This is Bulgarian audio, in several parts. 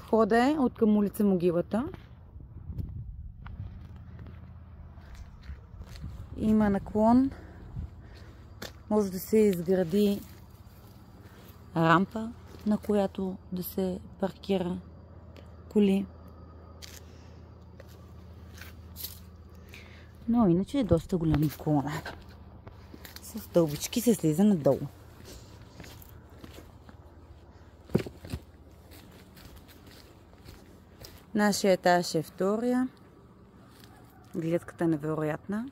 Входа е от към улица Могилата. Има наклон. Може да се изгради рампа, на която да се паркира коли. Но иначе е доста голям наклон. С стълбички се слиза надолу. Нашия етаж е втория. Гледката е невероятна.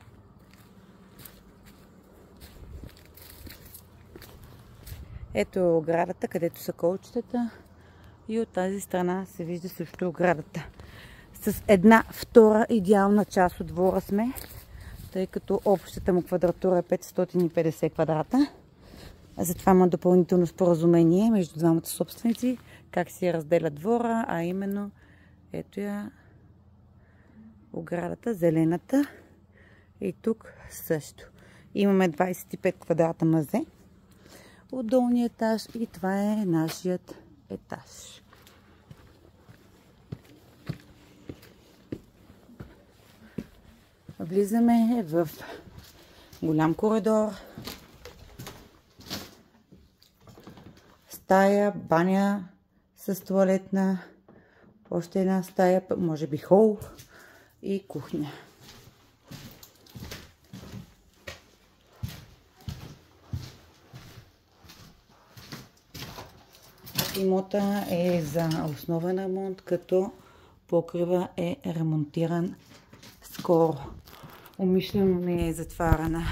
Ето е оградата, където са колчетата. И от тази страна се вижда също оградата. С една втора идеална част от двора сме, тъй като общата му квадратура е 550 квадрата. Затова има допълнително споразумение между двамата собственици, как си разделя двора, а именно ето я оградата, зелената. И тук също. Имаме 25 квадрата мазе от долния етаж и това е нашият етаж. Влизаме в голям коридор. Стая, баня с туалетна, още една стая, може би хол и кухня. Имота е за основен ремонт, като покрива е ремонтиран скоро. Умишлено не е затваряна.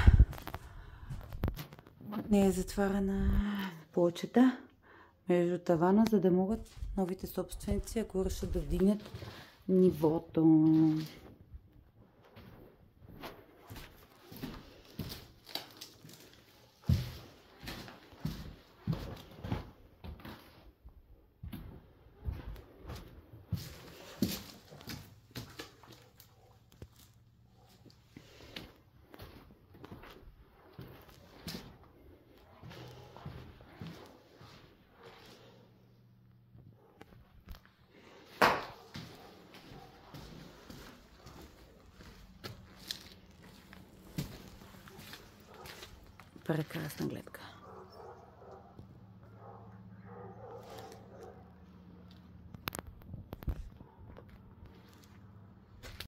Не е затваряна плочата между тавана, за да могат новите собственици, ако решат да вдигнат нивото. Прекрасна гледка.